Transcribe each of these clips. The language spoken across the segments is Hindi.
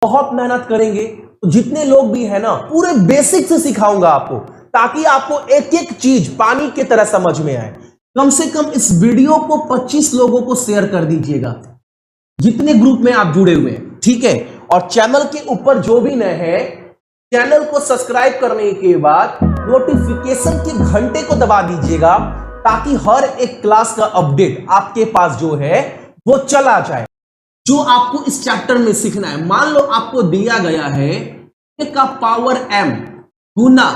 बहुत मेहनत करेंगे तो जितने लोग भी है ना पूरे बेसिक से सिखाऊंगा आपको, ताकि आपको एक एक चीज पानी की तरह समझ में आए। कम से कम इस वीडियो को 25 लोगों को शेयर कर दीजिएगा, जितने ग्रुप में आप जुड़े हुए हैं, ठीक है। और चैनल के ऊपर जो भी नए हैं, चैनल को सब्सक्राइब करने के बाद नोटिफिकेशन के घंटे को दबा दीजिएगा, ताकि हर एक क्लास का अपडेट आपके पास जो है वो चला जाए। जो आपको इस चैप्टर में सीखना है, मान लो आपको दिया गया है a का पावर m गुना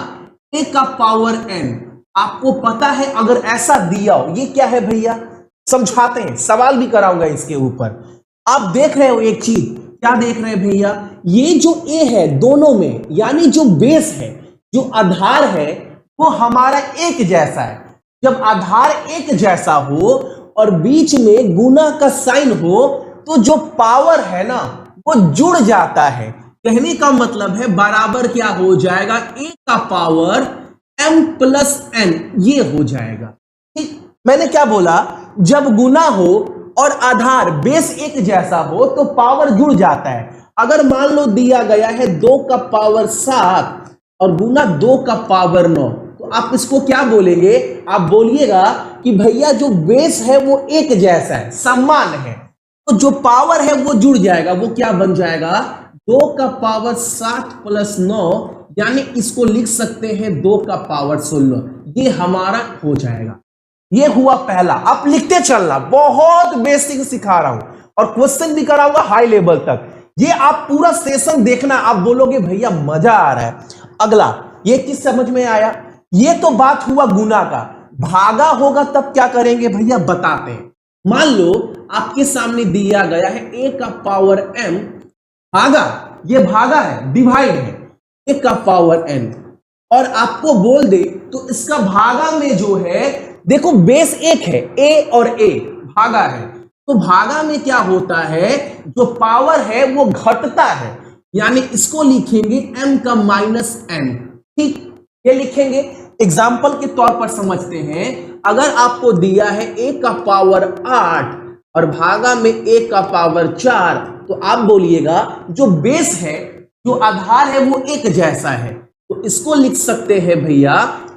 a का पावर n। आपको पता है अगर ऐसा दिया हो, ये क्या है भैया, समझाते हैं, सवाल भी कराऊंगा इसके ऊपर। आप देख रहे हो एक चीज, क्या देख रहे हैं भैया, ये जो a है दोनों में, यानी जो बेस है, जो आधार है, वो हमारा एक जैसा है। जब आधार एक जैसा हो और बीच में गुना का साइन हो, तो जो पावर है ना वो जुड़ जाता है। कहने का मतलब है बराबर क्या हो जाएगा, a का पावर m प्लस n, ये हो जाएगा। ठीक, मैंने क्या बोला, जब गुना हो और आधार बेस एक जैसा हो तो पावर जुड़ जाता है। अगर मान लो दिया गया है 2 का पावर 7 और गुना 2 का पावर 9, तो आप इसको क्या बोलेंगे, आप बोलिएगा कि भैया जो बेस है वो एक जैसा है, समान है, तो जो पावर है वो जुड़ जाएगा। वो क्या बन जाएगा, 2 का पावर 7 प्लस 9, यानी इसको लिख सकते हैं 2 का पावर 16। ये हमारा हो जाएगा। ये हुआ पहला। आप लिखते चलना, बहुत बेसिक सिखा रहा हूं और क्वेश्चन भी कराऊंगा हाई लेवल तक। ये आप पूरा सेशन देखना, आप बोलोगे भैया मजा आ रहा है। अगला, ये चीज समझ में आया। ये तो बात हुआ गुना का। भागा होगा तब क्या करेंगे भैया, बताते हैं। मान लो आपके सामने दिया गया है a का पावर m भागा, ये भागा है, डिवाइड है, a का पावर n, और आपको बोल दे तो इसका भागा में जो है, देखो बेस एक है, a और a भागा है, तो भागा में क्या होता है, जो पावर है वो घटता है, यानी इसको लिखेंगे m का माइनस n। ठीक, ये लिखेंगे। एग्जाम्पल के तौर पर समझते हैं, अगर आपको दिया है a का पावर 8 और भागा में a का पावर 4, तो आप बोलिएगा जो बेस है, जो आधार है वो एक जैसा है, तो इसको लिख सकते हैं भैया,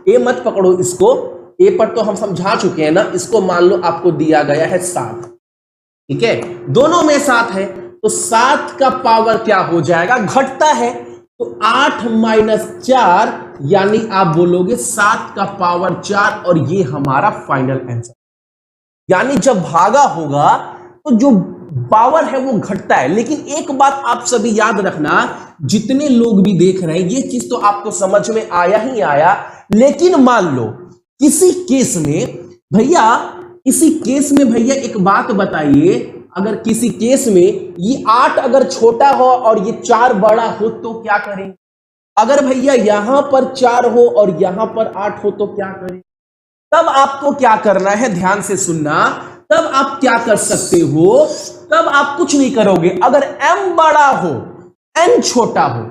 a मत पकड़ो इसको, a पर तो हम समझा चुके हैं ना। इसको मान लो आपको दिया गया है 7, ठीक है, दोनों में 7 है, तो 7 का पावर क्या हो जाएगा, घटता है, तो 8 माइनस 4, यानी आप बोलोगे 7 का पावर 4, और ये हमारा फाइनल आंसर। यानी जब भागा होगा तो जो पावर है वो घटता है। लेकिन एक बात आप सभी याद रखना, जितने लोग भी देख रहे हैं, ये चीज तो आपको समझ में आया ही आया। लेकिन मान लो किसी केस में भैया, इसी केस में भैया एक बात बताइए, अगर किसी केस में ये 8 अगर छोटा हो और ये 4 बड़ा हो तो क्या करें। अगर भैया यहां पर 4 हो और यहां पर 8 हो तो क्या करें। तब आपको क्या करना है, ध्यान से सुनना, तब आप क्या कर सकते हो, तब आप कुछ नहीं करोगे। अगर m बड़ा हो n छोटा हो,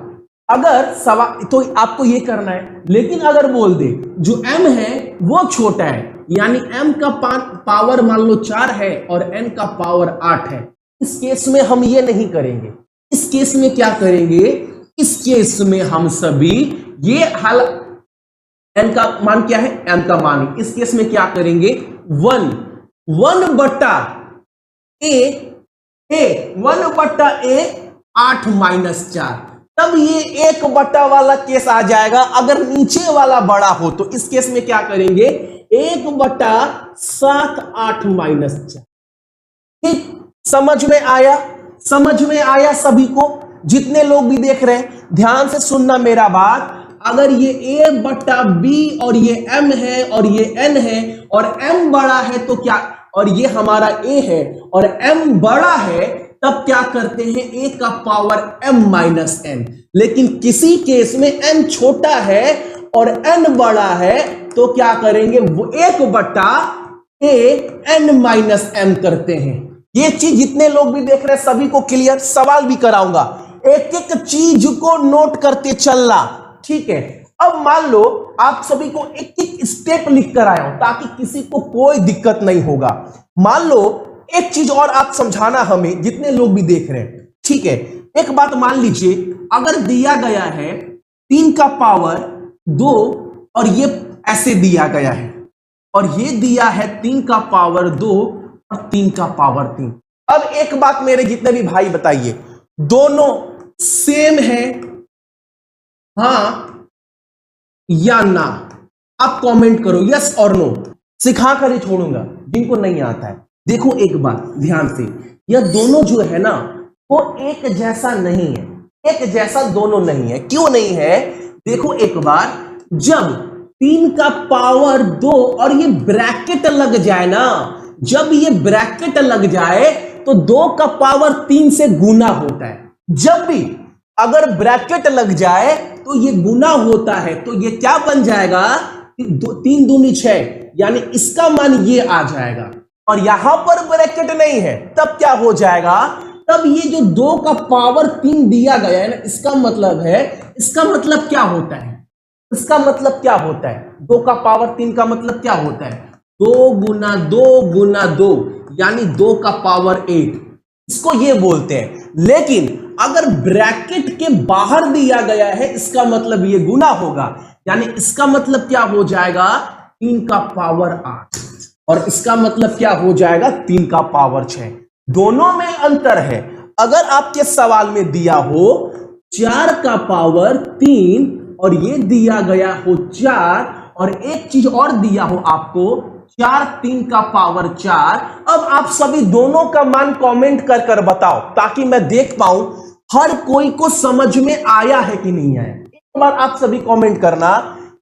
अगर सवाल तो आपको ये करना है। लेकिन अगर बोल दे जो m है वो छोटा है, यानी m का पावर मान लो 4 है और n का पावर 8 है, इस केस में हम ये नहीं करेंगे। इस केस में क्या करेंगे, इस केस में हम सभी ये हाल, n का मान क्या है, m का मान, इस केस में क्या करेंगे, 1 बट्टा a 8 माइनस 4, तब ये 1 बट्टा वाला केस आ जाएगा। अगर नीचे वाला बड़ा हो तो इस केस में क्या करेंगे, 1 बट्टा 7 8 माइनस 4। ठीक, समझ में आया, समझ में आया सभी को, जितने लोग भी देख रहे हैं ध्यान से सुनना मेरा बात। अगर ये a बट्टा b और ये m है और ये n है और m बड़ा है तो क्या, और ये हमारा a है और m बड़ा है, तब क्या करते हैं, a का पावर m माइनस n। लेकिन किसी केस में m छोटा है और n बड़ा है तो क्या करेंगे, वो 1 बट्टा a n माइनस m करते हैं। ये चीज जितने लोग भी देख रहे हैं सभी को क्लियर, सवाल भी कराऊंगा, एक एक चीज को नोट करते चलना, ठीक है। अब मान लो आप सभी को एक एक स्टेप लिख कर आया हूं ताकि किसी को कोई दिक्कत नहीं होगा। मान लो एक चीज और आप समझाना हमें, जितने लोग भी देख रहे हैं, ठीक है। एक बात मान लीजिए, अगर दिया गया है 3 का पावर 2 और ये ऐसे दिया गया है, और ये दिया है 3 का पावर 2 और 3 का पावर 3। अब एक बात मेरे जितने भी भाई बताइए, दोनों सेम है, हाँ या ना? आप कमेंट करो यस और नो, सिखा कर ही छोड़ूंगा जिनको नहीं आता है। देखो एक बात ध्यान से, यह दोनों जो है ना वो एक जैसा नहीं है, एक जैसा दोनों नहीं है। क्यों नहीं है? देखो एक बार, जब 3 का पावर 2 और ये ब्रैकेट लग जाए ना, जब ये ब्रैकेट लग जाए तो 2 का पावर 3 से गुना होता है। जब भी अगर ब्रैकेट लग जाए तो ये गुना होता है, तो ये क्या बन जाएगा? 3 दूनी 6, यानी इसका मान ये आ जाएगा। और यहां पर ब्रैकेट नहीं है, तब क्या हो जाएगा? तब ये जो 2 का पावर 3 दिया गया है ना, इसका मतलब है, इसका मतलब क्या होता है? इसका मतलब क्या होता है? 2 का पावर 3 का मतलब क्या होता है? 2 गुना 2 गुना 2, यानी 2 का पावर 8, इसको ये बोलते हैं। लेकिन अगर ब्रैकेट के बाहर दिया गया है, इसका मतलब ये गुना होगा, यानी इसका मतलब क्या हो जाएगा? 3 का पावर 8, और इसका मतलब क्या हो जाएगा? 3 का पावर 6। दोनों में अंतर है। अगर आपके सवाल में दिया हो 4 का पावर 3 और ये दिया गया हो 4, और एक चीज और दिया हो आपको 4 3 का पावर 4, अब आप सभी दोनों का मान कमेंट कर कर बताओ, ताकि मैं देख पाऊं हर कोई को समझ में आया है कि नहीं आया। एक बार आप सभी कमेंट करना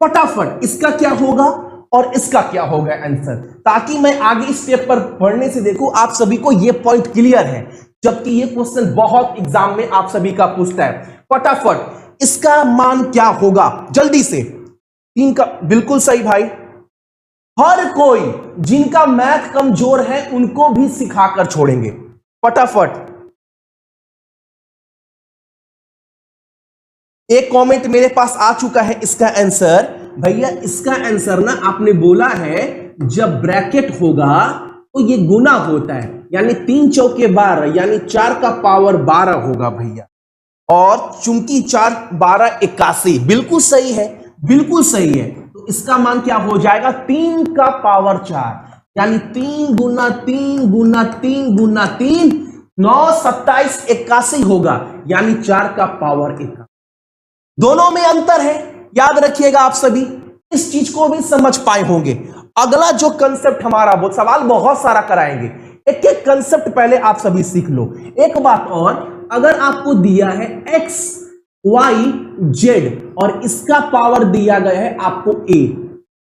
फटाफट, इसका क्या होगा और इसका क्या होगा आंसर, ताकि मैं आगे इस पेपर पढ़ने से देखूं आप सभी को ये पॉइंट क्लियर है, जबकि ये क्वेश्चन बहुत एग्जाम में आप सभी का पूछता है। फटाफट इसका मान क्या होगा जल्दी से? 3 का, बिल्कुल सही भाई। हर कोई जिनका मैथ कमजोर है उनको भी सिखाकर छोड़ेंगे। फटाफट एक कमेंट मेरे पास आ चुका है इसका आंसर। भैया इसका आंसर ना आपने बोला है, जब ब्रैकेट होगा तो ये गुना होता है, यानी 3 चौके 12, यानी 4 का पावर 12 होगा भैया। और चूंकि 4 12 81, बिल्कुल सही है, बिल्कुल सही है। तो इसका मान क्या हो जाएगा? 3 का पावर 4, यानी 3 गुना 3 गुना 3 गुना 3, 9 27 81 होगा, यानी 4 का पावर 1। दोनों में अंतर है, याद रखिएगा आप सभी, इस चीज को भी समझ पाए होंगे। अगला जो कंसेप्ट हमारा, वो सवाल बहुत सारा कराएंगे, एक एक कंसेप्ट पहले आप सभी सीख लो। एक बात और, अगर आपको दिया है x y z और इसका पावर दिया गया है आपको a,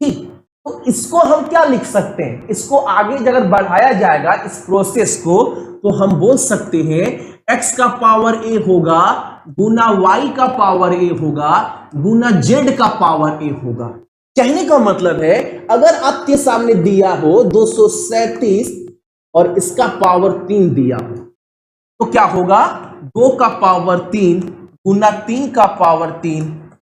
ठीक, तो इसको हम क्या लिख सकते हैं? इसको आगे अगर बढ़ाया जाएगा इस प्रोसेस को, तो हम बोल सकते हैं x का पावर a होगा गुना y का पावर a होगा गुना z का पावर a होगा। कहने का मतलब है, अगर आपके सामने दिया हो 237 और इसका पावर 3 दिया हो, तो क्या होगा? 2 का पावर 3 गुना 3 का पावर 3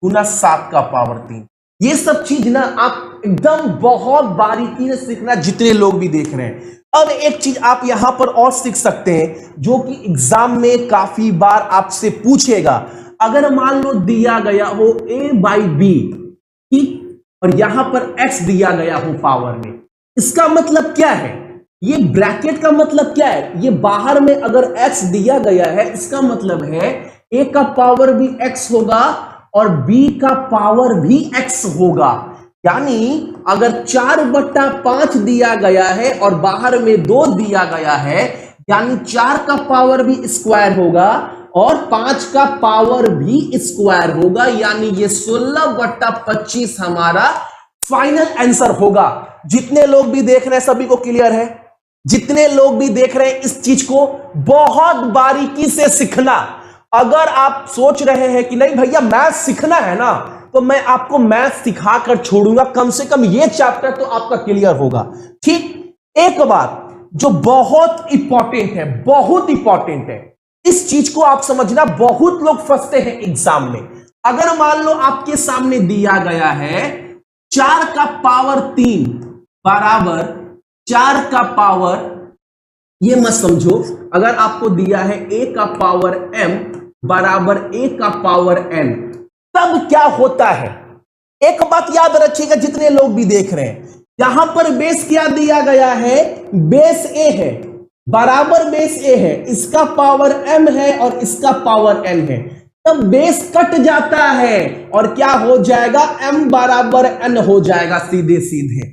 गुना 7 का पावर 3। ये सब चीज ना आप एकदम बहुत बारीकी से सीखना, जितने लोग भी देख रहे हैं। अब एक चीज आप यहां पर और सीख सकते हैं, जो कि एग्जाम में काफी बार आपसे पूछेगा। अगर मान लो दिया गया हो a/b, ठीक, और यहां पर x दिया गया हो पावर में, इसका मतलब क्या है? ये ब्रैकेट का मतलब क्या है? ये बाहर में अगर x दिया गया है, इसका मतलब है a का पावर भी x होगा और b का पावर भी x होगा। यानी अगर 4/5 दिया गया है और बाहर में 2 दिया गया है, यानी 4 का पावर भी स्क्वायर होगा और 5 का पावर भी स्क्वायर होगा, यानी ये 16/25 हमारा फाइनल आंसर होगा। जितने लोग भी देख रहे हैं सभी को क्लियर है? जितने लोग भी देख रहे हैं, इस चीज को बहुत बारीकी से सीखना। अगर आप सोच रहे हैं कि नहीं भैया मैथ सीखना है ना, तो मैं आपको मैथ सिखा कर छोड़ूंगा, कम से कम ये चैप्टर तो आपका क्लियर होगा। ठीक, एक बात जो बहुत इंपॉर्टेंट है, बहुत इंपॉर्टेंट है, इस चीज को आप समझना, बहुत लोग फंसते हैं एग्जाम में। अगर मान लो आपके सामने दिया गया है 4 का पावर 3 बराबर 4 का पावर, ये मत समझो, अगर आपको दिया है a का पावर m बराबर a का पावर n। तब क्या होता है, एक बात याद रखिएगा जितने लोग भी देख रहे हैं, यहां पर बेस क्या दिया गया है, बेस a है, बराबर बेस a है, इसका पावर m है और इसका पावर n है। तब बेस कट जाता है और क्या हो जाएगा, m बराबर n हो जाएगा सीधे सीधे।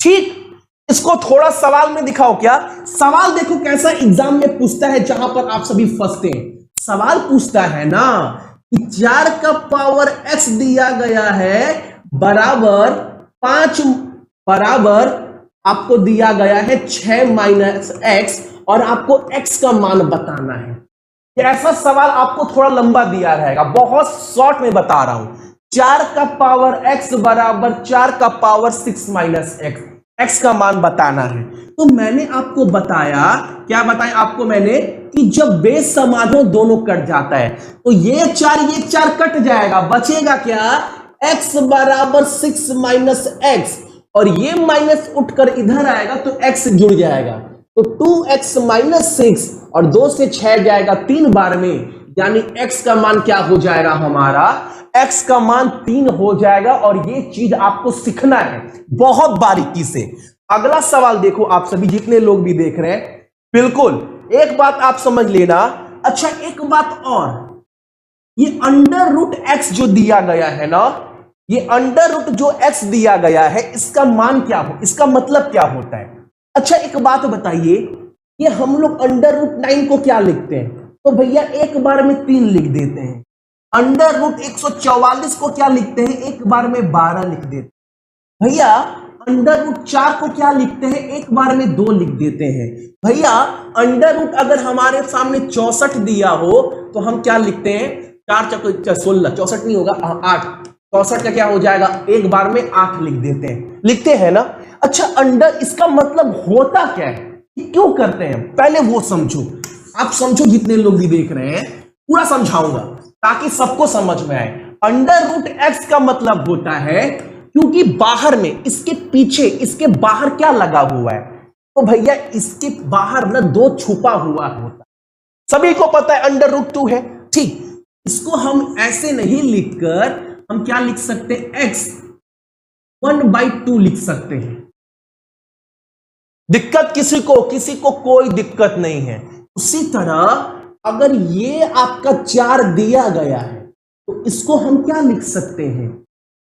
ठीक, इसको थोड़ा सवाल में दिखाओ। क्या सवाल देखो कैसा एग्जाम में पूछता है, जहां पर आप सभी फंसते हैं। सवाल पूछता है ना कि 4 का पावर x दिया गया है बराबर 5, बराबर आपको दिया गया है 6 माइनस x और आपको x का मान बताना है। ऐसा सवाल आपको थोड़ा लंबा दिया रहेगा, बहुत शॉर्ट में बता रहा हूं। 4 का पावर x बराबर 4 का पावर 6 माइनस x, x का मान बताना है। तो मैंने आपको बताया, क्या बताया आपको मैंने, कि जब बेस समान हो दोनों कट जाता है, तो ये 4 कट जाएगा, बचेगा क्या, x बराबर 6 माइनस x, और ये माइनस उठकर इधर आएगा तो x जुड़ जाएगा, तो 2x माइनस 6 और 2 से 6 जाएगा 3 बार में, यानी x का मान क्या हो जाएगा हमारा, x का मान 3 हो जाएगा। और ये चीज आपको सीखना है बहुत बारीकी से। अगला सवाल देखो आप सभी जितने लोग भी देख रहे हैं, बिल्कुल एक बात आप समझ लेना। अच्छा एक बात और, ये अंडर रूट एक्स जो दिया गया है ना, ये अंडर रूट जो x दिया गया है, इसका मान क्या हो, इसका मतलब क्या होता है। अच्छा एक बात बताइए, ये हम लोग अंडर रूट 9 को क्या लिखते हैं, तो भैया एक बार में 3 लिख देते हैं। अंडर रूट 144 को क्या लिखते हैं, एक बार में 12 लिख देते हैं। भैया अंडर रूट 4 को क्या लिखते हैं, एक बार में 2 लिख देते हैं। भैया अंडर रूट अगर हमारे सामने 64 दिया हो तो हम क्या लिखते हैं, 4 चौके 16, 64 नहीं होगा 8, 64 का क्या हो जाएगा, एक बार में 8 लिख देते हैं, लिखते हैं ना। अच्छा अंडर, इसका मतलब होता क्या है, क्यों करते हैं, पहले वो समझो। आप समझो, जितने लोग भी देख रहे हैं पूरा समझाऊंगा ताकि सबको समझ में आए। अंडर रूट एक्स का मतलब होता है, क्योंकि बाहर में, इसके पीछे, इसके बाहर क्या लगा हुआ है, तो भैया इसके बाहर ना 2 छुपा हुआ होता है, सभी को पता है अंडर रूट 2 है। ठीक, इसको हम ऐसे नहीं लिखकर हम क्या लिख सकते हैं, x 1/2 लिख सकते हैं। दिक्कत किसी को कोई दिक्कत नहीं है। उसी तरह अगर ये आपका 4 दिया गया है तो इसको हम क्या लिख सकते हैं,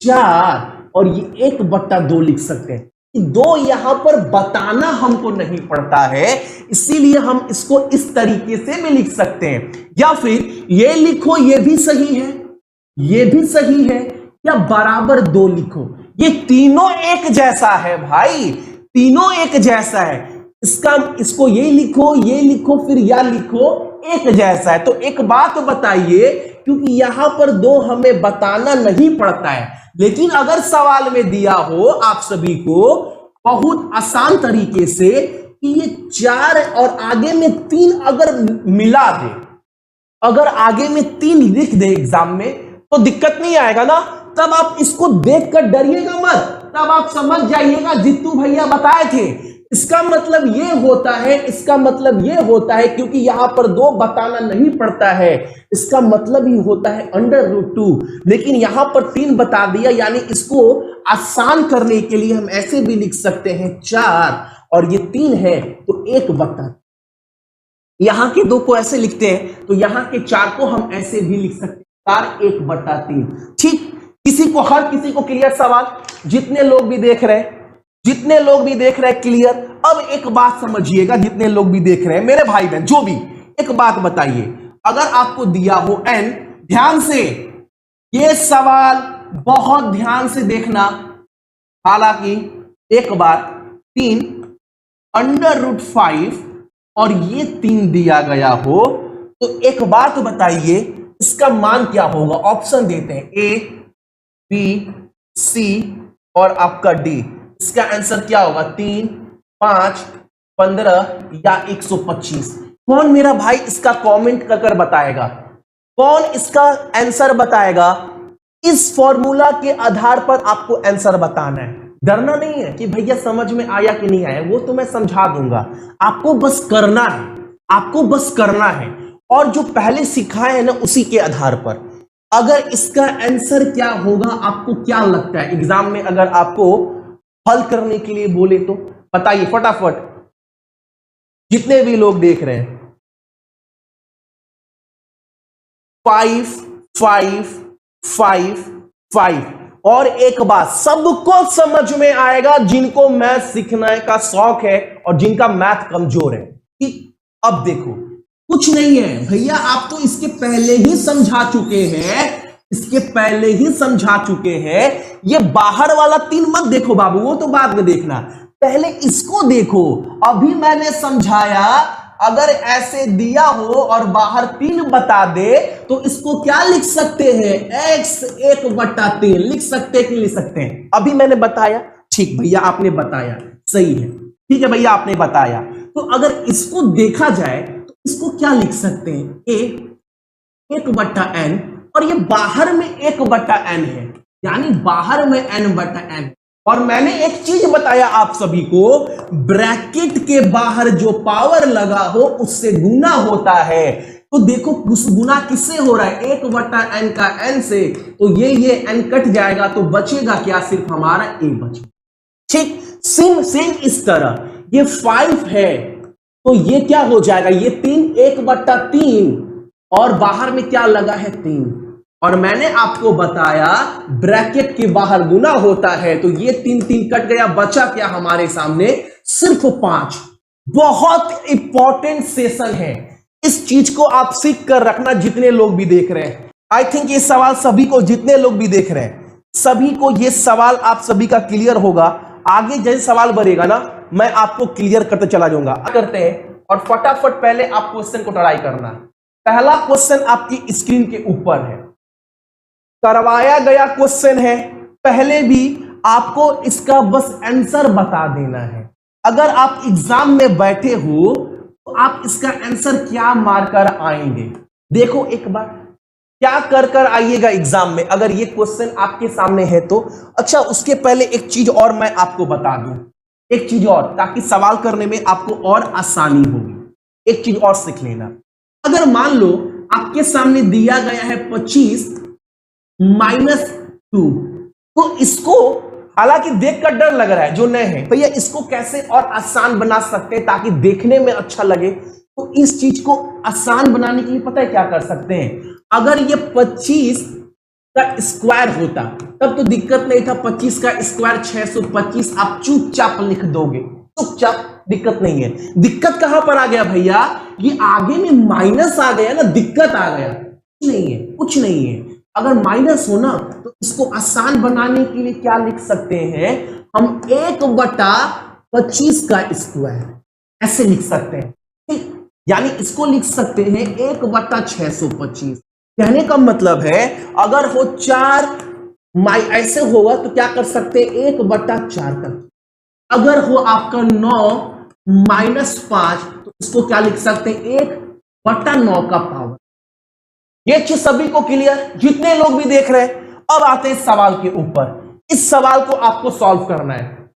4, और ये 1/2 लिख सकते हैं। 2 यहां पर बताना हमको नहीं पड़ता है, इसीलिए हम इसको इस तरीके से भी लिख सकते हैं। या फिर ये लिखो, ये भी सही है, ये भी सही है, या बराबर 2 लिखो, ये तीनों एक जैसा है भाई, तीनों एक जैसा है। इसको ये लिखो फिर या लिखो, एक जैसा है। तो एक बात बताइए, क्योंकि यहां पर 2 हमें बताना नहीं पड़ता है, लेकिन अगर सवाल में दिया हो आप सभी को बहुत आसान तरीके से कि ये 4 और आगे में 3 अगर मिला दे, अगर आगे में 3 लिख दे एग्जाम में, तो दिक्कत नहीं आएगा ना। तब आप इसको देखकर डरिएगा मत, तब आप समझ जाइएगा जित्तू भैया बताए थे। इसका मतलब ये होता है, इसका मतलब ये होता है, क्योंकि यहां पर 2 बताना नहीं पड़ता है, इसका मतलब ही होता है अंडर रूट 2, लेकिन यहां पर 3 बता दिया, यानी इसको आसान करने के लिए हम ऐसे भी लिख सकते हैं 4 और ये 3 है तो 1/, यहां के 2 को ऐसे लिखते हैं तो यहां के 4 को हम ऐसे भी लिख सकते हैं 4 1/3। ठीक, हर किसी को क्लियर सवाल, जितने लोग भी देख रहे हैं, जितने लोग भी देख रहे हैं क्लियर। अब एक बात समझिएगा, जितने लोग भी देख रहे हैं मेरे भाई बहन जो भी, एक बात बताइए, अगर आपको दिया हो n, ध्यान से ये सवाल बहुत ध्यान से देखना, हालांकि एक बात 3 अंडर रूट 5 और ये 3 दिया गया हो, तो एक बात बताइए इसका मान क्या होगा। ऑप्शन देते हैं A, B, C और आपका D। इसका आंसर क्या होगा, 3, 5, 15 या 125। कौन मेरा भाई इसका कमेंट कर बताएगा, कौन इसका आंसर बताएगा। इस फॉर्मूला के आधार पर आपको आंसर बताना है, डरना नहीं है कि भैया समझ में आया कि नहीं आया, वो तो मैं समझा दूंगा, आपको बस करना है, आपको बस करना है। और जो पहले सिखाए हैं ना उसी के आधार पर। अगर इसका आंसर क्या होगा आपको क्या लगता है? एग्जाम में अगर आपको हल करने के लिए बोले तो बताइए फटाफट, जितने भी लोग देख रहे हैं। 5 5 5 5। और एक बात सबको समझ में आएगा जिनको मैथ सीखने का शौक है और जिनका मैथ कमजोर है कि अब देखो कुछ नहीं है भैया, आप तो इसके पहले ही समझा चुके हैं, इसके पहले ही समझा चुके हैं। ये बाहर वाला 3 मत देखो बाबू, वो तो बाद में देखना, पहले इसको देखो। अभी मैंने समझाया अगर ऐसे दिया हो और बाहर 3 बता दे तो इसको क्या लिख सकते हैं? x 1/3 लिख सकते हैं कि लिख सकते हैं? अभी मैंने बताया, ठीक भैया आपने बताया, सही है, ठीक है भैया आपने बताया। तो अगर इसको देखा जाए तो इसको क्या लिख सकते हैं? a 1/n और ये बाहर में 1/n है, यानी बाहर में n/n। और मैंने एक चीज बताया आप सभी को, ब्रैकेट के बाहर जो पावर लगा हो उससे गुना होता है। तो देखो गुना किससे हो रहा है? 1/n का n से, तो ये n कट जाएगा तो बचेगा क्या? सिर्फ हमारा a बचेगा। ठीक, सेम इस तरह ये 5 है तो ये क्या हो जाएगा? ये 3 1/3 और बाहर में क्या लगा है? 3। और मैंने आपको बताया ब्रैकेट के बाहर गुना होता है, तो ये 3 कट गया, बचा क्या हमारे सामने? सिर्फ 5। बहुत इंपॉर्टेंट सेशन है, इस चीज को आप सीख कर रखना जितने लोग भी देख रहे हैं। आई थिंक ये सवाल सभी को, जितने लोग भी देख रहे हैं सभी को ये सवाल आप सभी का क्लियर होगा। आगे जैसे सवाल बढ़ेगा ना मैं आपको क्लियर करते चला जाऊंगा। करते हैं और फटाफट पहले आप क्वेश्चन को ट्राई करना। पहला क्वेश्चन आपकी स्क्रीन के ऊपर है, करवाया गया क्वेश्चन है, पहले भी आपको इसका बस आंसर बता देना है। अगर आप एग्जाम में बैठे हो तो आप इसका आंसर क्या मारकर आएंगे? देखो एक बार क्या कर आइएगा एग्जाम में अगर ये क्वेश्चन आपके सामने है तो। अच्छा उसके पहले एक चीज और मैं आपको बता दूं, एक चीज और, ताकि सवाल करने में आपको और आसानी होगी। एक चीज और सीख लेना। अगर मान लो आपके सामने दिया गया है 25 -2, तो इसको हालांकि देखकर डर लग रहा है जो नए हैं, भैया इसको कैसे और आसान बना सकते हैं ताकि देखने में अच्छा लगे। तो इस चीज को आसान बनाने के लिए पता है क्या कर सकते हैं? अगर ये 25 का स्क्वायर होता तब तो दिक्कत नहीं था, 25 का स्क्वायर 625 आप चुपचाप लिख दोगे, चुपचाप, दिक्कत नहीं है। दिक्कत कहां पर आ गया भैया? ये आगे में माइनस आ गया ना, दिक्कत आ गया। कुछ नहीं है, कुछ नहीं है। अगर माइनस हो ना तो इसको आसान बनाने के लिए क्या लिख सकते हैं? हम 1/25 का स्क्वायर ऐसे लिख सकते हैं, ठीक? यानी इसको लिख सकते हैं 1/625। कहने का मतलब है अगर हो 4 ऐसे होगा तो क्या कर सकते हैं? 1/4 कर। अगर हो आपका 9 -5 तो इसको क्या लिख सकते हैं? 1/9 का पावर। ये चीज सभी को क्लियर, जितने लोग भी देख रहे हैं। अब आते हैं सवाल के ऊपर। इस सवाल को आपको सॉल्व करना है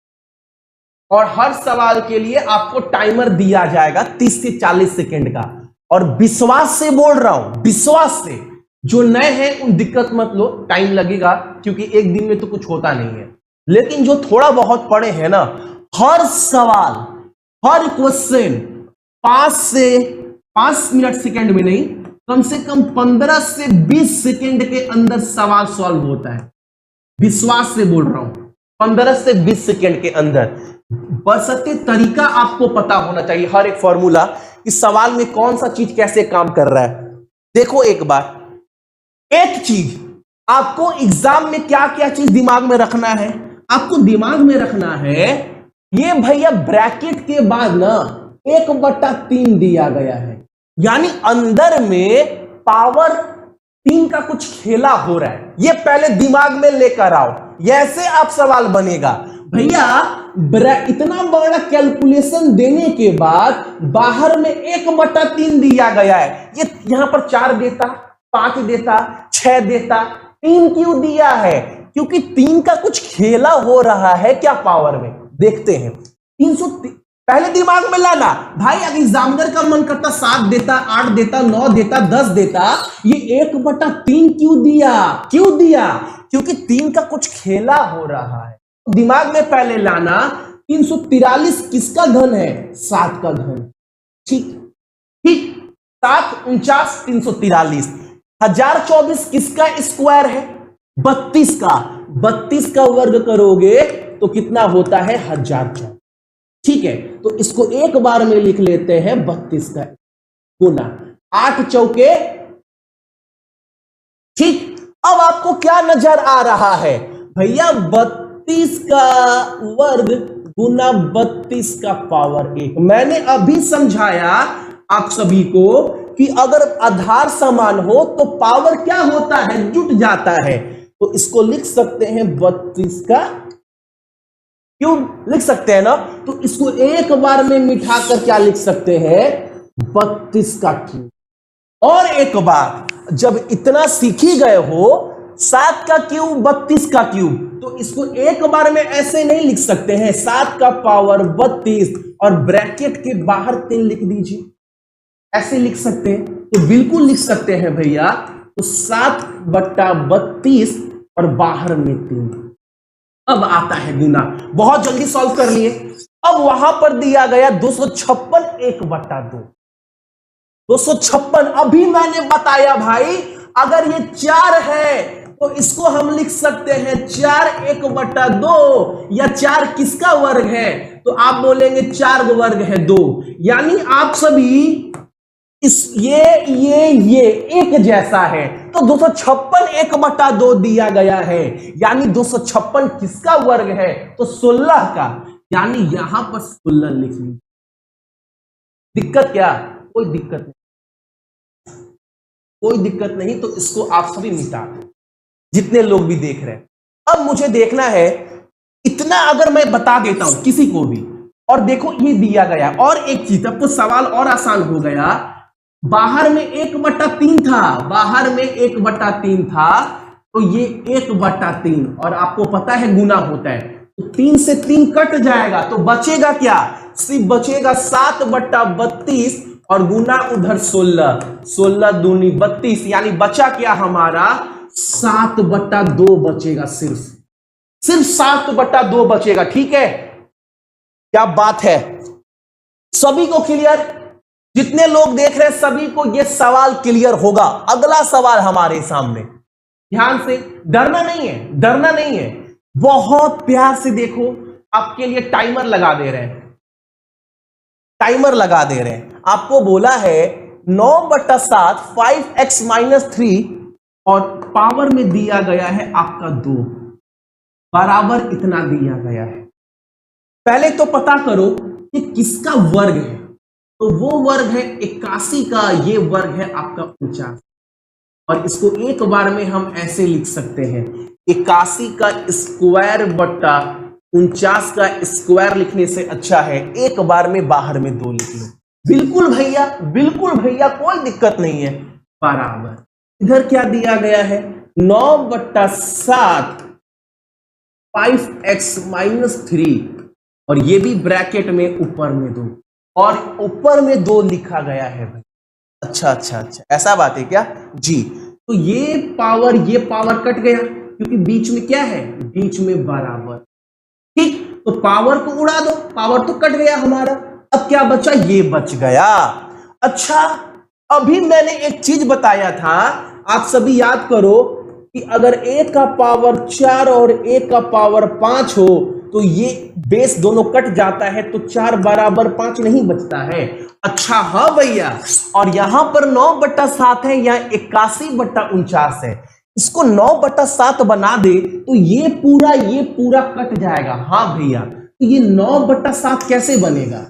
और हर सवाल के लिए आपको टाइमर दिया जाएगा 30 से 40 सेकेंड का। और विश्वास से बोल रहा हूं, विश्वास से, जो नए हैं उन दिक्कत मत लो, टाइम लगेगा क्योंकि एक दिन में तो कुछ होता नहीं है। लेकिन जो थोड़ा बहुत पढ़े हैं ना, हर सवाल, हर क्वेश्चन 5 मिनट सेकेंड में नहीं, कम से कम 15 से 20 सेकेंड के अंदर सवाल सॉल्व होता है। विश्वास से बोल रहा हूं, 15 से 20 सेकेंड के अंदर। बशर्ते तरीका आपको पता होना चाहिए, हर एक फॉर्मूला, कि सवाल में कौन सा चीज कैसे काम कर रहा है। देखो एक बार, एक चीज आपको एग्जाम में क्या क्या चीज दिमाग में रखना है? आपको दिमाग में रखना है ये भैया ब्रैकेट के बाद ना 1/3 दिया गया है, यानी अंदर में पावर 3 का कुछ खेला हो रहा है। ये पहले दिमाग में लेकर आओ, ऐसे आप सवाल बनेगा। भैया इतना बड़ा कैलकुलेशन देने के बाद बाहर में 1/3 दिया गया है, ये यहां पर 4 देता, 5 देता, 6 देता, 3 क्यों दिया है? क्योंकि 3 का कुछ खेला हो रहा है क्या पावर में? देखते हैं। पहले दिमाग में लाना भाई। अगर एग्जामिनर का मन करता 7 देता, 8 देता, 9 देता, 10 देता, ये 1/3 क्यों दिया? क्यों दिया? क्योंकि 3 का कुछ खेला हो रहा है। दिमाग में पहले लाना 343 किसका घन है? 7 का घन। ठीक ठीक, 7 49 343। 1024 किसका स्क्वायर है? 32 का। 32 का वर्ग करोगे तो कितना होता है? 1004। ठीक है, तो इसको एक बार में लिख लेते हैं 32 का गुना 8 चौके। ठीक, अब आपको क्या नजर आ रहा है भैया? 32 का वर्ग गुना 32 का पावर 1। मैंने अभी समझाया आप सभी को कि अगर आधार समान हो तो पावर क्या होता है? जुट जाता है। तो इसको लिख सकते हैं 32 का क्यूब, लिख सकते हैं ना। तो इसको एक बार में मिटा कर क्या लिख सकते हैं? 32 का क्यूब। और एक बार जब इतना सीख ही गए हो, 7 का क्यूब 32 का क्यूब, तो इसको एक बार में ऐसे नहीं लिख सकते हैं 7 का पावर 32 और ब्रैकेट के बाहर 3 लिख दीजिए, ऐसे लिख सकते हैं? तो बिल्कुल लिख सकते हैं भैया। तो 7/32 और बाहर में 3। अब आता है गुना, बहुत जल्दी सॉल्व कर लिए। अब वहां पर दिया गया 256 1/2। 256 अभी मैंने बताया भाई, अगर ये 4 है तो इसको हम लिख सकते हैं 4 1/2, या 4 किसका वर्ग है? तो आप बोलेंगे 4 वर्ग है 2। यानी आप सभी ये एक जैसा है। तो 256 1/2 दिया गया है, यानी 256 किसका वर्ग है? तो 16 का। यानी यहां पर 16 लिख लीजिए। दिक्कत क्या? कोई दिक्कत नहीं, कोई दिक्कत नहीं। तो इसको आप सभी मिटा दो, जितने लोग भी देख रहे हैं। अब मुझे देखना है, इतना अगर मैं बता देता हूं किसी को भी, और देखो ये दिया गया, और एक चीज, अब तो सवाल और आसान हो गया। बाहर में 1/3 था, बाहर में 1/3 था, तो ये 1/3, और आपको पता है गुना होता है, तो 3 से 3 कट जाएगा, तो बचेगा क्या? सिर्फ बचेगा 7/32 और गुना उधर 16, 16 दूनी 32, यानी बचा क्या हमारा? 7/2 बचेगा। सिर्फ 7/2 बचेगा। ठीक है, क्या बात है? सभी को क्लियर? जितने लोग देख रहे हैं सभी को ये सवाल क्लियर होगा। अगला सवाल हमारे सामने, ध्यान से, डरना नहीं है, डरना नहीं है, बहुत प्यार से देखो। आपके लिए टाइमर लगा दे रहे हैं, टाइमर लगा दे रहे हैं। आपको बोला है 9/7 5x - 3 और पावर में दिया गया है आपका 2, बराबर इतना दिया गया है। पहले तो पता करो कि किसका वर्ग है। तो वो वर्ग है 81 का, ये वर्ग है आपका 49, और इसको एक बार में हम ऐसे लिख सकते हैं 81 का स्क्वायर बट्टा 49 का स्क्वायर लिखने से अच्छा है एक बार में बाहर में 2 लिख लो। बिल्कुल भैया, बिल्कुल भैया, कोई दिक्कत नहीं है, बराबर। इधर क्या दिया गया है? 9/7 5x - 3, और ये भी ब्रैकेट में ऊपर में 2, और ऊपर में 2 लिखा गया है भाई। अच्छा अच्छा अच्छा, ऐसा बात है क्या जी? तो ये पावर कट गया, क्योंकि बीच में क्या है? बीच में बराबर। ठीक, तो पावर को उड़ा दो, पावर तो कट गया हमारा। अब क्या बचा? ये बच गया। अच्छा, अभी मैंने एक चीज बताया था, आप सभी याद करो कि अगर a का पावर 4 और a का पावर 5 हो तो ये बेस दोनों कट जाता है, तो 4 बराबर 5 नहीं बचता है। अच्छा हाँ भैया, और यहां पर 9/7 है, यहाँ 81/49 है। इसको 9/7 बना दे तो ये पूरा कट जाएगा। हाँ भैया, तो ये 9/7 कैसे बनेगा?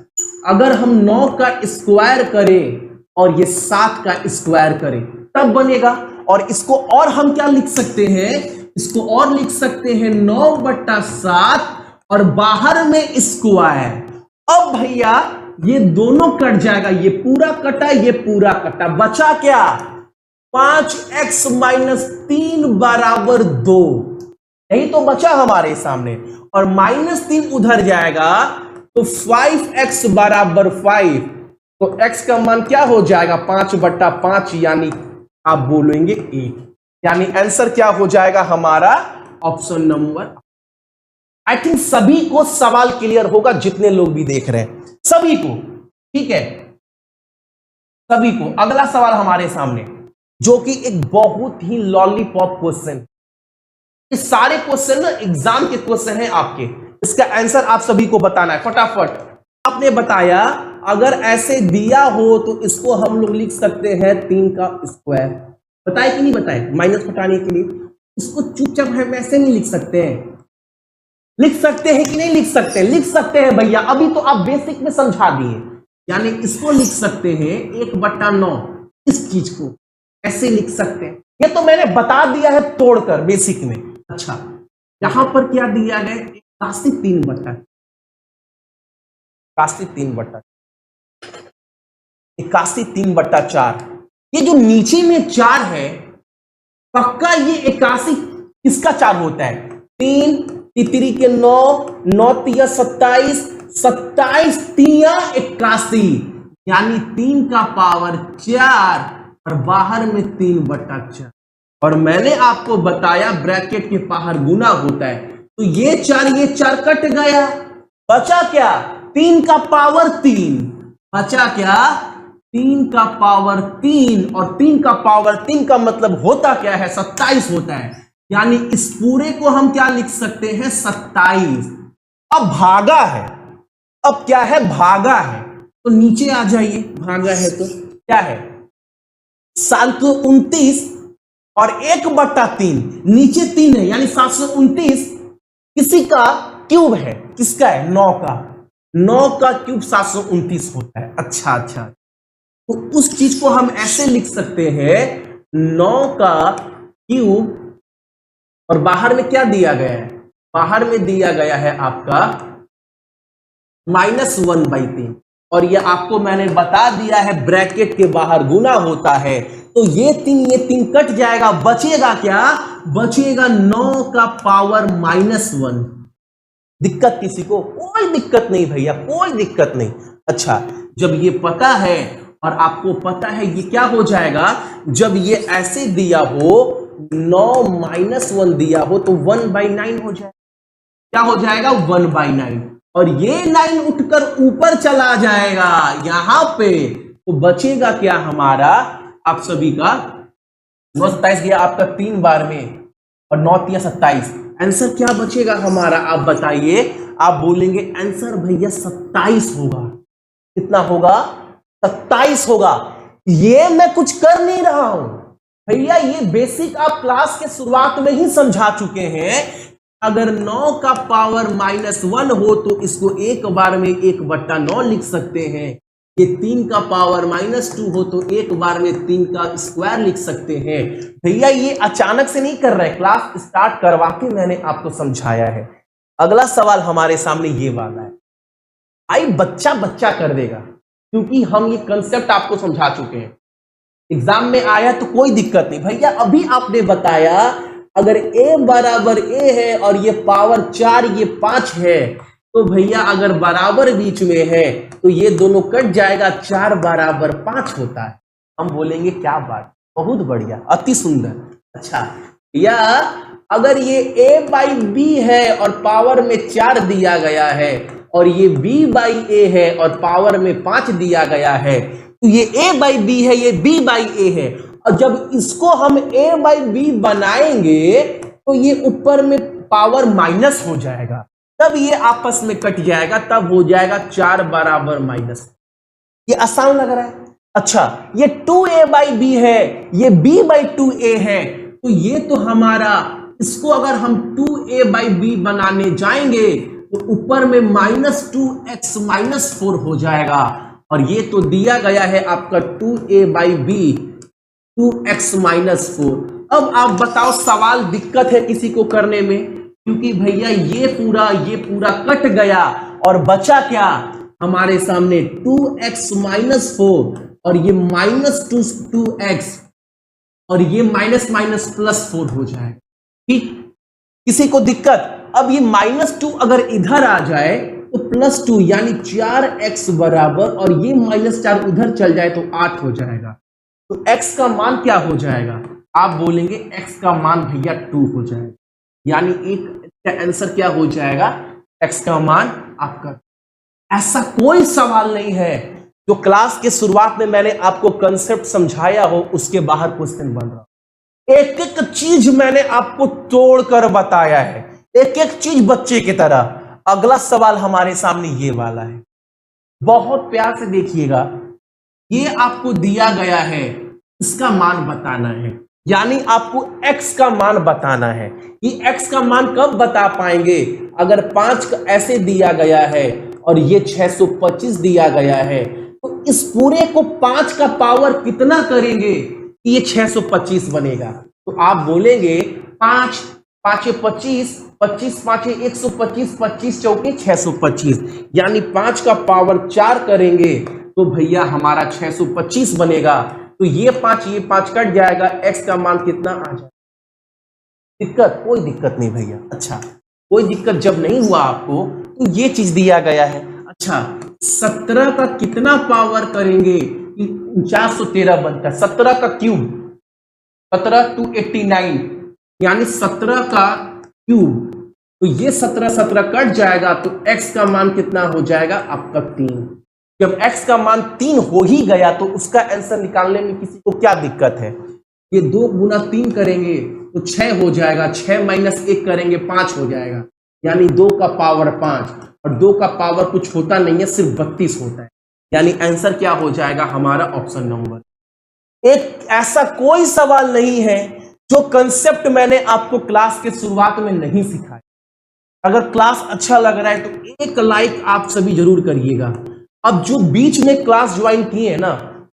अगर हम 9 का स्क्वायर करें और ये 7 का स्क्वायर करें तब बनेगा। और इसको और हम क्या लिख सकते हैं? इसको और लिख सकते हैं 9/7 और बाहर में स्क्वायर। अब भैया ये दोनों कट जाएगा, ये पूरा कटा, ये पूरा कटा, बचा क्या? 5x - 3 बराबर 2, यही तो बचा हमारे सामने। और -3 उधर जाएगा तो 5x बराबर 5, तो x का मान क्या हो जाएगा 5/5, यानी आप बोलेंगे 1, यानी आंसर क्या हो जाएगा हमारा ऑप्शन नंबर। आई थिंक सभी को सवाल क्लियर होगा, जितने लोग भी देख रहे हैं सभी को, ठीक है सभी को। अगला सवाल हमारे सामने, जो कि एक बहुत ही लॉलीपॉप क्वेश्चन, इस सारे क्वेश्चन ना एग्जाम के क्वेश्चन हैं आपके, इसका आंसर आप सभी को बताना है फटाफट। आपने बताया अगर ऐसे दिया हो तो इसको हम लोग लिख सकते हैं 3 का स्क्वायर, बताए कि नहीं बताए, माइनस हटाने के लिए। इसको चुपचाप हम ऐसे नहीं लिख सकते हैं, लिख सकते हैं कि नहीं लिख सकते, लिख सकते हैं भैया, अभी तो आप बेसिक में समझा दिए। यानी इसको लिख सकते हैं 1/9, इस चीज को ऐसे लिख सकते हैं, ये तो मैंने बता दिया है तोड़कर बेसिक में। अच्छा, यहां पर क्या दिया गया, 81/3, 81/4। ये जो नीचे में 4 है, पक्का ये 81 किसका 4 होता है, 3 3 के 9, 9 3 27, 27 3 81, यानी 3 का पावर 4 और बाहर में 3/4। और मैंने आपको बताया ब्रैकेट के बाहर गुना होता है, तो ये 4 कट गया, बचा क्या 3 का पावर 3, बचा क्या 3 का पावर 3, और 3 का पावर 3 का मतलब होता क्या है 27 होता है, यानी इस पूरे को हम क्या लिख सकते हैं 27। अब भागा है, अब क्या है भागा है, तो नीचे आ जाइए, भागा है तो क्या है 729 और 1/3, नीचे 3 है यानी 729 किसी का क्यूब है, किसका है 9 का, 9 का क्यूब 729 होता है। अच्छा, तो उस चीज को हम ऐसे लिख सकते हैं 9 का क्यूब, और बाहर में क्या दिया गया है, बाहर में दिया गया है आपका -1/3, और ये आपको मैंने बता दिया है ब्रैकेट के बाहर गुना होता है, तो ये 3 कट जाएगा, बचेगा क्या, बचेगा 9 का पावर -1। दिक्कत किसी को, कोई दिक्कत नहीं भैया, कोई दिक्कत नहीं। अच्छा, जब ये पता है और आपको पता है ये क्या हो जाएगा, जब ये ऐसे दिया हो 9 -1 दिया हो तो 1/9 हो जाएगा, क्या हो जाएगा 1/9, और ये 9 उठकर ऊपर चला जाएगा यहां पे, तो बचेगा क्या हमारा आप सभी का 9 27 गया आपका 3 बार में, और 9 3 27, आंसर क्या बचेगा हमारा आप बताइए, आप बोलेंगे आंसर भैया 27 होगा, कितना होगा 27 होगा। ये मैं कुछ कर नहीं रहा हूं भैया, ये बेसिक आप क्लास के शुरुआत में ही समझा चुके हैं। अगर 9 का पावर -1 हो तो इसको एक बार में 1/9 लिख सकते हैं, ये 3 का पावर -2 हो तो एक बार में 3 का स्क्वायर लिख सकते हैं। भैया ये अचानक से नहीं कर रहे, क्लास स्टार्ट करवा के मैंने आपको समझाया है। अगला सवाल हमारे सामने ये वाला है, आई बच्चा बच्चा कर देगा, क्योंकि हम ये कंसेप्ट आपको समझा चुके हैं, एग्जाम में आया तो कोई दिक्कत नहीं। भैया अभी आपने बताया अगर a बराबर a है और ये पावर 4 ये 5 है, तो भैया अगर बराबर बीच में है तो ये दोनों कट जाएगा, 4 बराबर 5 होता है। हम बोलेंगे क्या बात, बहुत बढ़िया, अति सुंदर। अच्छा भैया अगर ये a/b है और पावर में 4 दिया गया है, और ये b/a है और पावर में 5 दिया गया है, तो ये a/b है, ये b/a है, और जब इसको हम a/b बनाएंगे तो ये ऊपर में पावर माइनस हो जाएगा, तब ये आपस में कट जाएगा, तब हो जाएगा 4 बराबर माइनस। ये आसान लग रहा है। अच्छा ये 2a/b है, ये b/2a है, तो ये तो हमारा, इसको अगर हम 2a/b बनाने जाएंगे तो ऊपर में -2x -4 हो जाएगा, और ये तो दिया गया है आपका 2a/b 2x -4। अब आप बताओ सवाल दिक्कत है किसी को करने में, क्योंकि भैया ये पूरा कट गया, और बचा क्या हमारे सामने 2x -4 और ये -2x, और ये +4 हो जाएगा। ठीक, किसी को दिक्कत। अब ये -2 अगर इधर आ जाए तो +2 यानी 4x बराबर, और ये -4 उधर चल जाए तो 8 हो जाएगा। तो x का मान क्या हो जाएगा? आप बोलेंगे x का मान भैया 2 हो जाएगा, यानी एक का आंसर क्या हो जाएगा? x का मान आपका। ऐसा कोई सवाल नहीं है जो क्लास के शुरुआत में मैंने आपको कंसेप्ट समझाया हो उसके बाहर क्वेश्चन बन रहा। एक एक चीज मैंने आपको तोड़कर बताया है, एक एक चीज बच्चे की तरह। अगला सवाल हमारे सामने ये वाला है, बहुत प्यार से देखिएगा। ये आपको दिया गया है, इसका मान बताना है, यानी आपको x का मान बताना है। कि x का मान कब बता पाएंगे? अगर 5 का ऐसे दिया गया है और ये 625 दिया गया है, तो इस पूरे को 5 का पावर कितना करेंगे कि ये 625 बनेगा? तो आप बोलेंगे 5 5 25, 25 5 125, 25 चौके 625, यानी 5 का पावर 4 करेंगे तो भैया हमारा 625 बनेगा। तो ये 5 कट जाएगा, x का मान कितना आ जाएगा? दिक्कत? कोई दिक्कत नहीं भैया। अच्छा, कोई दिक्कत जब नहीं हुआ आपको, तो ये चीज दिया गया है। अच्छा, 17 का कितना पावर करेंगे? 413 बनता है। 17 का क्यूब, 17 2 89, यानी 17 का क्यूब। तो ये 17 कट जाएगा, तो x का मान कितना हो जाएगा आपका? 3। जब x का मान 3 हो ही गया तो उसका आंसर निकालने में किसी को क्या दिक्कत है? ये 2 गुना 3 करेंगे तो 6 हो जाएगा, 6 - 1 करेंगे 5 हो जाएगा, यानी 2 का पावर 5, और 2 का पावर कुछ होता नहीं है, सिर्फ 32 होता है। यानी आंसर क्या हो जाएगा हमारा? Option number. एक ऐसा कोई सवाल नहीं है जो कंसेप्ट मैंने आपको क्लास के शुरुआत में नहीं सिखाया। अगर क्लास अच्छा लग रहा है तो एक लाइक आप सभी जरूर करिएगा। अब जो बीच में क्लास ज्वाइन किए हैं ना,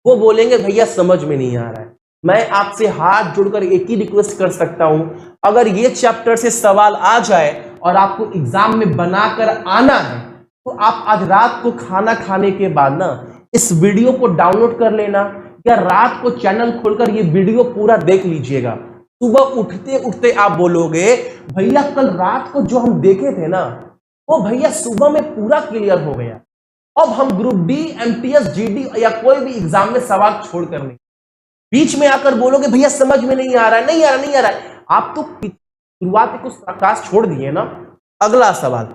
वो बोलेंगे भैया समझ में नहीं आ रहा है। मैं आपसे हाथ जोड़कर एक ही रिक्वेस्ट कर सकता हूं, अगर ये चैप्टर से सवाल आ जाए और आपको एग्जाम में बनाकर आना है, तो आप आज रात को खाना खाने के बाद ना इस वीडियो को डाउनलोड कर लेना, या रात को चैनल खोलकर ये वीडियो पूरा देख लीजिएगा। सुबह उठते उठते आप बोलोगे भैया कल रात को जो हम देखे थे ना, वो भैया सुबह में पूरा क्लियर हो गया। अब हम ग्रुप डी, एमटीएस, जीडी या कोई भी एग्जाम में सवाल छोड़कर नहीं, बीच में आकर बोलोगे भैया समझ में नहीं आ रहा है, नहीं आ रहा, नहीं आ रहा है। आप तो शुरुआत में कुछ क्लास छोड़ दिए ना। अगला सवाल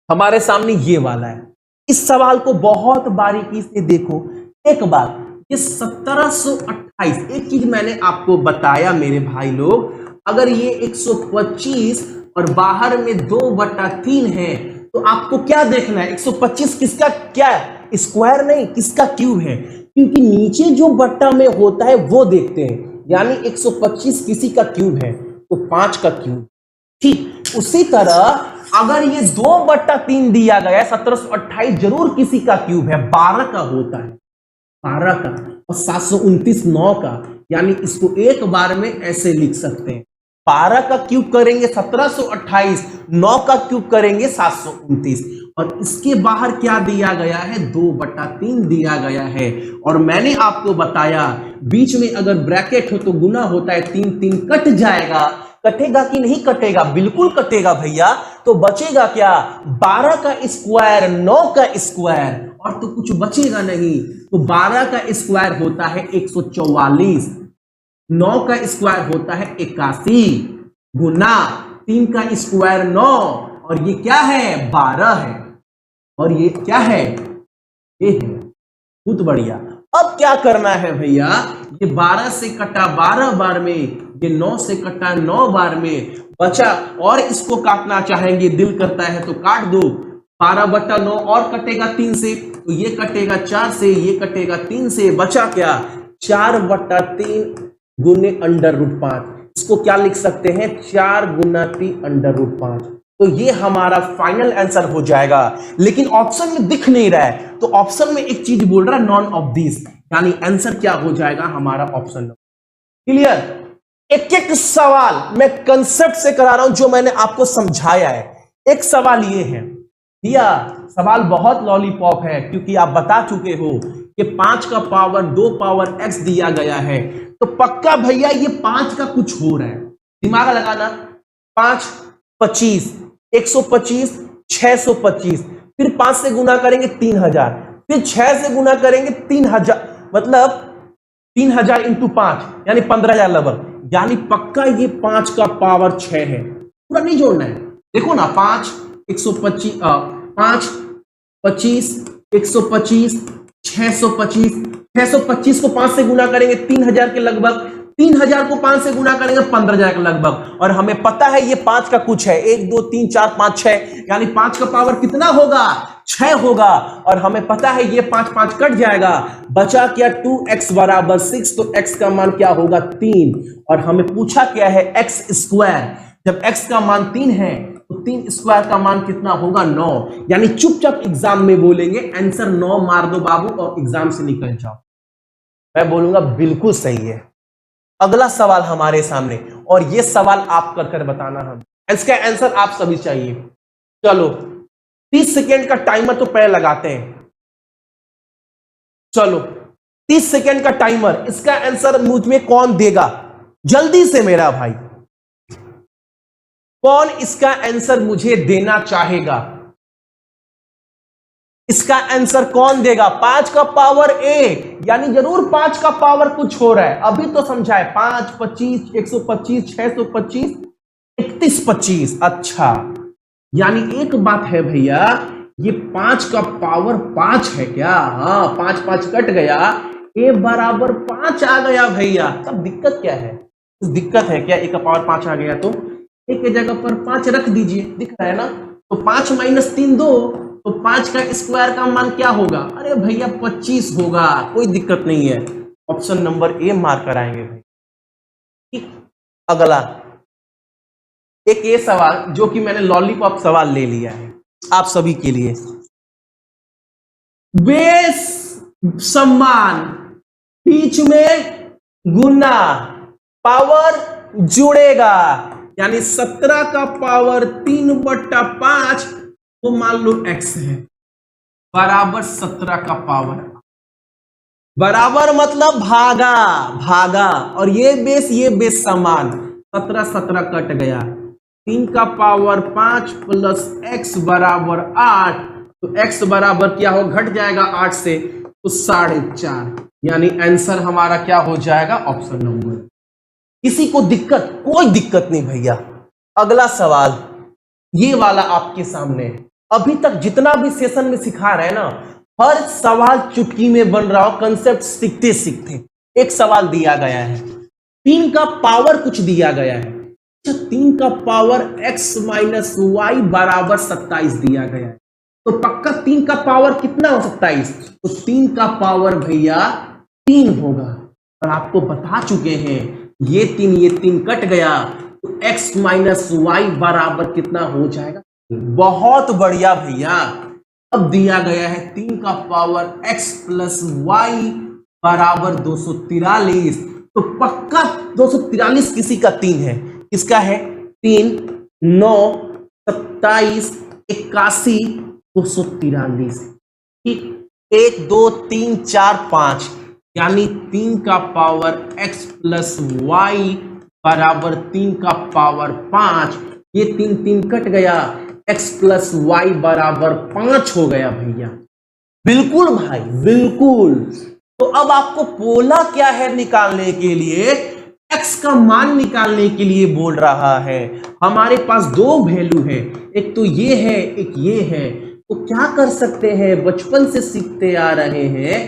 हमारे सामने ये वाला है। इस सवाल को बहुत बारीकी से देखो। एक बात, ये 1728, एक चीज मैंने आपको बताया मेरे भाई लोग, अगर ये 125 और बाहर में 2/3 है, तो आपको क्या देखना है? 125 किसका क्या है? स्क्वायर नहीं, किसका क्यूब है? क्योंकि नीचे जो बट्टा में होता है वो देखते हैं, यानी 125 किसी का क्यूब है तो 5 का क्यूब। ठीक उसी तरह अगर ये 2/3 दिया गया है, 1728 जरूर किसी का क्यूब है, 12 का होता है, 12 का, और 729 9 का, यानी इसको एक बार में ऐसे लिख सकते हैं, 12 का क्यूब करेंगे 1728, 9 का क्यूब करेंगे 729, और इसके बाहर क्या दिया गया है? 2/3 दिया गया है। और मैंने आपको बताया बीच में अगर ब्रैकेट हो तो गुना होता है, 3 3 कट जाएगा। कटेगा कि नहीं कटेगा? बिल्कुल कटेगा भैया। तो बचेगा क्या? 12 का स्क्वायर, 9 का स्क्वायर, और तो कुछ बचेगा नहीं। तो 12 का स्क्वायर होता है 144, 9 का स्क्वायर होता है 81, गुना 3 का स्क्वायर 9, और ये क्या है? 12 है, और ये क्या है? ये है। बहुत बढ़िया। अब क्या करना है भैया? ये 12 से कटा 12 बार में, ये 9 से कटा 9 बार में, बचा, और इसको काटना चाहेंगे, दिल करता है तो काट दो। 12/9 और कटेगा 3 से, तो ये कटेगा 4 से, ये कटेगा 3 से, बचा क्या? 4/3 गुने √5। इसको क्या लिख सकते हैं? 4 गुना 3 √5। तो ये हमारा फाइनल आंसर हो जाएगा। लेकिन ऑप्शन में दिख नहीं रहा है, तो ऑप्शन में एक चीज बोल रहा है, नॉन ऑफ दिस, यानी आंसर क्या हो जाएगा हमारा? Option number. क्लियर? एक एक सवाल मैं कंसेप्ट से करा रहा हूं जो मैंने आपको समझाया है। एक सवाल ये है भैया, सवाल बहुत लॉलीपॉप है, क्योंकि आप बता चुके हो कि 5 का पावर 2 पावर x दिया गया है, तो पक्का भैया ये 5 का कुछ हो रहा है। दिमाग लगाना, 5 25, 125, 625, फिर 5 से गुना करेंगे 3000, फिर 6 से गुना करेंगे 3000, मतलब 3000 इंटू 5 यानी 15000 लगभग, यानी पक्का ये 5 का पावर 6 है। पूरा नहीं जोड़ना है, देखो ना 5 125 5 25 125 625, 625 को 5 से गुना करेंगे 3000 के लगभग, 3000 को 5 से गुना करेंगे 15000 के लगभग, और हमें पता है ये 5 का कुछ है, 1 2 3 4 5 6, यानी 5 का पावर कितना होगा 6 होगा, और हमें पता है ये 5 5 कट जाएगा, बचा क्या 2x बराबर 6, तो x का मान क्या होगा 3, और हमें पूछा क्या है x स्क्वायर, जब x का मान 3 है तो 3 स्क्वायर का मान कितना होगा 9, यानी चुपचाप एग्जाम में बोलेंगे आंसर 9 मार दो बाबू और एग्जाम से निकल जाओ। मैं बोलूंगा बिल्कुल सही है। अगला सवाल हमारे सामने, और ये सवाल आप कर बताना, हम इसका आंसर आप सभी चाहिए। चलो 30 सेकेंड का टाइमर तो पहले लगाते हैं, चलो 30 सेकेंड का टाइमर, इसका आंसर मुझ में कौन देगा जल्दी से मेरा भाई, कौन इसका आंसर मुझे देना चाहेगा, इसका आंसर कौन देगा। 5 का पावर a, यानी जरूर 5 का पावर कुछ हो रहा है, अभी तो समझाए 5 25 125 625 31 25, अच्छा यानी एक बात है भैया, ये 5 का पावर 5 है क्या, हाँ 5 5 कट गया, a बराबर 5 आ गया भैया, तब दिक्कत क्या है, दिक्कत है क्या, a का पावर 5 आ गया तो एक के जगह पर 5 रख दीजिए, दिख रहा है ना, तो 5 माइनस 3 2, तो 5 का स्क्वायर का मान क्या होगा, अरे भैया 25 होगा, कोई दिक्कत नहीं है, ऑप्शन नंबर ए मार्क कराएंगे भाई। ठीक, अगला एक ये सवाल जो कि मैंने लॉलीपॉप सवाल ले लिया है आप सभी के लिए, बेस सम्मान बीच में गुना पावर जुड़ेगा, यानी 17 का पावर 3/5 तो मान लो x है बराबर 17 का पावर, बराबर मतलब भागा भागा, और ये बेस समान, 17 17 कट गया, 3 का पावर 5 प्लस x बराबर 8, तो x बराबर क्या हो, घट जाएगा 8 से तो 4.5, यानी आंसर हमारा क्या हो जाएगा ऑप्शन नंबर। किसी को दिक्कत, कोई दिक्कत नहीं भैया। अगला सवाल ये वाला आपके सामने है, अभी तक जितना भी सेशन में सिखा रहे हैं ना, हर सवाल चुटकी में बन रहा हो, कंसेप्ट सीखते सीखते। एक सवाल दिया गया है 3 का पावर कुछ दिया गया है, 3 का पावर x माइनस वाई बराबर 27 दिया गया है, तो पक्का 3 का पावर कितना हो 27, तो 3 का पावर भैया 3 होगा, और आपको बता चुके हैं ये 3 कट गया, तो x माइनस वाई बराबर कितना हो जाएगा, बहुत बढ़िया भैया। अब दिया गया है 3 का पावर x प्लस वाई बराबर 243, तो पक्का 243 किसी का 3 है, किसका है 3 9 27 81 243, ठीक 1 2 3 4 5, यानी 3 का पावर x प्लस वाई बराबर 3 का पावर 5, ये 3 कट गया, x प्लस वाई बराबर 5 हो गया भैया, बिल्कुल भाई बिल्कुल। तो अब आपको बोला क्या है निकालने के लिए, x का मान निकालने के लिए बोल रहा है, हमारे पास दो वैल्यू है, एक तो ये है एक ये है, तो क्या कर सकते हैं, बचपन से सीखते आ रहे हैं,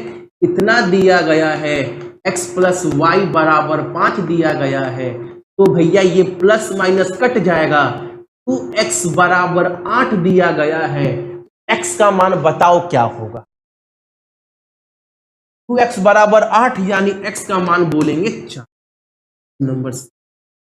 इतना दिया गया है x प्लस वाई बराबर 5 दिया गया है, तो भैया ये प्लस माइनस कट जाएगा, 2x बराबर 8 दिया गया है, x का मान बताओ क्या होगा, 2x बराबर 8 यानी x का मान बोलेंगे 4, नंबर